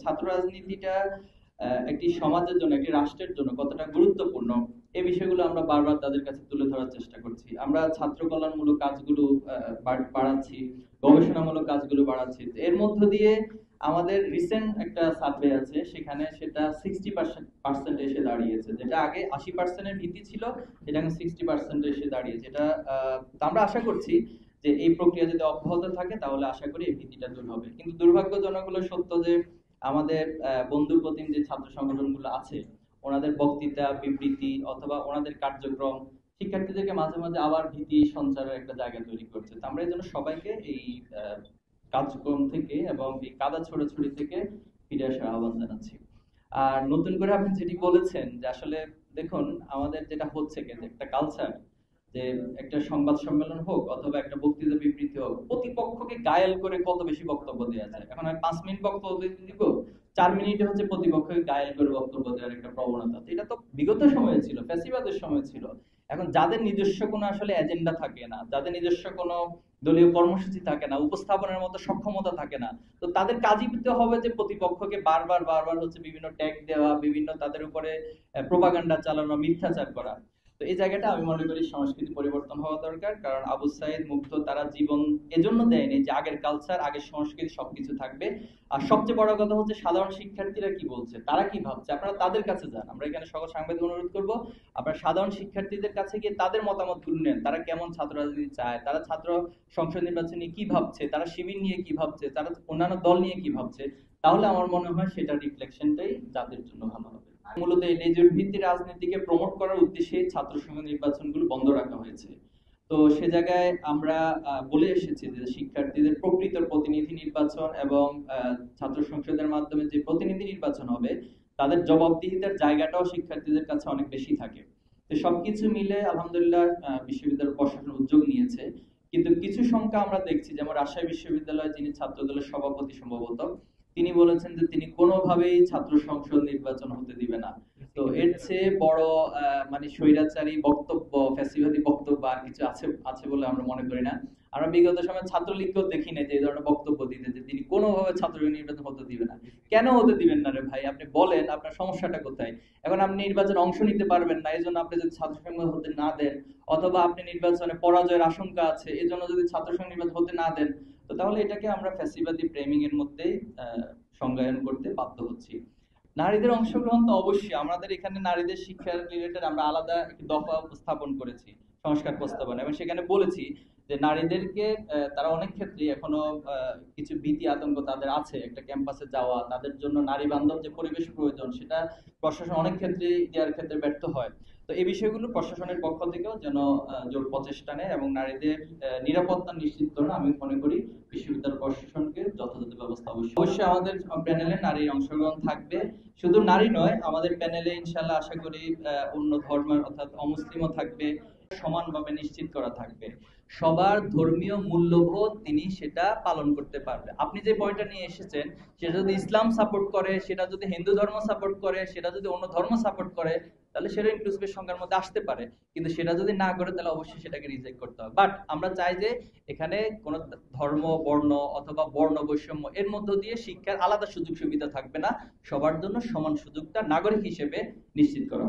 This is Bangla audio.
ছাত্র রাজনীতিটা একটি সমাজের জন্য, একটি রাষ্ট্রের জন্য কতটা গুরুত্বপূর্ণ এই বিষয়গুলো আমরা বারবার তাদের কাছে তুলে ধরার চেষ্টা করছি। আমরা ছাত্র কল্যাণমূলক কাজগুলো বাড়াচ্ছি, গবেষণামূলক কাজগুলো বাড়াচ্ছি। এর মধ্য দিয়ে আমাদের রিসেন্ট একটা সার্ভে আছে, সেখানে সেটা 60% এসে দাঁড়িয়েছে, যেটা আগে 80% ভীতি ছিল, সেটা এখন 60% এসে দাঁড়িয়েছে। এটা আমরা আশা করছি যে এই প্রক্রিয়া যদি অব্যাহত থাকে তাহলে আশা করি এই ভীতিটা দূর হবে। কিন্তু দুর্ভাগ্যজনক হলো সত্য যে আমাদের বন্ধু প্রতিম যে ছাত্র সংগঠনগুলো আছে, ওনাদের বক্তৃতা, বিবৃতি অথবা ওনাদের কার্যক্রম শিক্ষার্থীদেরকে মাঝে মাঝে আবার ভীতি সঞ্চারের একটা জায়গা তৈরি করছে। তো আমরা এই জন্য সবাইকে এই কার্যক্রম থেকে এবং এই কাদা ছোড়াছুড়ি থেকে ফিরে আসার আহ্বান জানাচ্ছি। আর নতুন করে আপনি যেটি বলেছেন যে আসলে দেখুন আমাদের যেটা হচ্ছে একটা কালচার, যে একটা সংবাদ সম্মেলন হোক অথবা একটা বক্তৃতা বিবৃতি হোক, প্রতিপক্ষকে গায়েল করে কত বেশি বক্তব্য দেওয়া যায়। এখন আমি 5 মিনিট বক্তব্য দিব, 4 মিনিটে হচ্ছে প্রতিপক্ষকে গায়েল করে বক্তব্য দেওয়ার একটা প্রবণতা। এটা তো বিগত সময়ে ছিল, ফ্যাসিবাদের সময় ছিল। এখন যাদের নিজস্ব কোনো আসলে এজেন্ডা থাকে না, যাদের নিজস্ব কোনো দলীয় কর্মসূচি থাকে না, উপস্থাপনের মতো সক্ষমতা থাকে না, তো তাদের কাজই পেতে হবে যে প্রতিপক্ষকে বারবার বারবার হচ্ছে বিভিন্ন ট্যাগ দেওয়া, বিভিন্ন তাদের উপরে প্রোপাগান্ডা চালানো, মিথ্যাচার করা। তো এই জায়গাটা আমি মনে করি সংস্কৃতি পরিবর্তন হওয়া দরকার। কারণ আবু সাইদ, মুগ্ধ তারা জীবন এজন্য দেয়নি যে আগের কালচার, আগের সংস্কৃতি সবকিছু থাকবে। আর সবচেয়ে বড় কথা হচ্ছে সাধারণ শিক্ষার্থীরা কি বলছে, তারা কি ভাবছে, আপনারা তাদের কাছে যান। আমরা এখানে সকল সাংবাদিক অনুরোধ করব, আপনারা সাধারণ শিক্ষার্থীদের কাছে গিয়ে তাদের মতামত তুলে নেন। তারা কেমন ছাত্র রাজনীতি চায়, তারা ছাত্র সংসদ নির্বাচন নিয়ে কি ভাবছে, তারা শিবির নিয়ে কি ভাবছে, তারা অন্যান্য দল নিয়ে কি ভাবছে। তাহলে আমার মনে হয় সেটা রিফ্লেকশনটাই জাতির জন্য ভালো হবে। মূলত এই লেজুর ভিত্তিক রাজনীতিকে প্রমোট করার উদ্দেশ্যে ছাত্র সংসদ নির্বাচনগুলো বন্ধ রাখা হয়েছে। তো সে জায়গায় আমরা বলে এসেছি যে শিক্ষার্থীদের প্রকৃত প্রতিনিধি নির্বাচন এবং ছাত্র সংসদের মাধ্যমে যে প্রতিনিধি নির্বাচন হবে, তাদের জবাবদিহিতার জায়গাটাও শিক্ষার্থীদের কাছে অনেক বেশি থাকে। তো সবকিছু মিলে আলহামদুলিল্লাহ বিশ্ববিদ্যালয় প্রশাসন উদ্যোগ নিয়েছে। কিন্তু কিছু সংখ্যা আমরা দেখছি, যেমন রাজশাহী বিশ্ববিদ্যালয়ে যিনি ছাত্র দলের সভাপতি সম্ভবত, তিনি বলেছেন যে তিনি কোনোভাবেই ছাত্র সংসদ নির্বাচন হতে দিবে না। তো এর চেয়ে বড় মানে স্বৈরাচারী বক্তব্য, ফ্যাসিবাদী বক্তব্য আর কিছু আছে আছে বলে আমরা মনে করি না। আমরা বিগত সময় ছাত্রলীগকেও দেখি না যে এই ধরনের বক্তব্য দিতে, যে তিনি কোনোভাবে ছাত্র নির্বাচন হতে দিবে না। কেন হতে দিবেন না রে ভাই, আপনি বলেন আপনার সমস্যাটা কোথায়। এখন আপনি নির্বাচনে অংশ নিতে পারবেন না, এই জন্য আপনি যদি ছাত্র সংসদ হতে না দেন, অথবা আপনি নির্বাচনে পরাজয়ের আশঙ্কা আছে এই জন্য যদি ছাত্র সংসদ নির্বাচন হতে না দেন, তো তাহলে এটাকে আমরা ফ্যাসিবাদী ফ্রেমিং এর মধ্যে সংজ্ঞায়ন করতে বাধ্য হচ্ছি। নারীদের অংশগ্রহণ তো অবশ্যই, আমাদের এখানে নারীদের শিক্ষার রিলেটেড আমরা আলাদা একটি দফা উপস্থাপন করেছি সংস্কার প্রস্তাবনা, এবং সেখানে বলেছি যে নারীদেরকে তারা অনেক ক্ষেত্রে এখনো কিছু ভীতি আতঙ্ক তাদের আছে একটা ক্যাম্পাসে যাওয়া, তাদের জন্য নারী বান্ধব যে পরিবেশ প্রয়োজন সেটা প্রশাসন অনেক ক্ষেত্রে দেওয়ার ক্ষেত্রে ব্যর্থ হয়। তো এই বিষয়গুলো প্রশাসনের পক্ষ থেকেও যেন জোর প্রচেষ্টা নেয় এবং নারীদের নিরাপত্তা নিশ্চিত করে, আমি মনে করি বিশ্ববিদ্যালয় প্রশাসনকে যথাযথ ব্যবস্থা অবশ্যই আমাদের প্যানেলে নারীর অংশগ্রহণ থাকবে। শুধু নারী নয়, আমাদের প্যানেলে ইনশাআল্লাহ আশা করি অন্য ধর্মের অর্থাৎ অমুসলিমও থাকবে, সমানভাবে নিশ্চিত করা থাকবে। সবার ধর্মীয় মূল্যবোধ তিনি সেটা পালন করতে পারবে। আপনি যে পয়েন্টটা নিয়ে এসেছেন, সেটা যদি ইসলাম সাপোর্ট করে, সেটা যদি হিন্দু ধর্ম সাপোর্ট করে, সেটা যদি অন্য ধর্ম সাপোর্ট করে, তাহলে সেটা ইনক্লুসিভ সংখ্যার মধ্যে আসতে পারে। কিন্তু সেটা যদি না করে তাহলে অবশ্যই সেটাকে রিজেক্ট করতে হবে। বাট আমরা চাই যে এখানে কোনো ধর্ম, বর্ণ অথবা বর্ণ বৈষম্য এর মধ্য দিয়ে শিক্ষার আলাদা সুযোগ সুবিধা থাকবে না, সবার জন্য সমান সুযোগটা নাগরিক হিসেবে নিশ্চিত করা।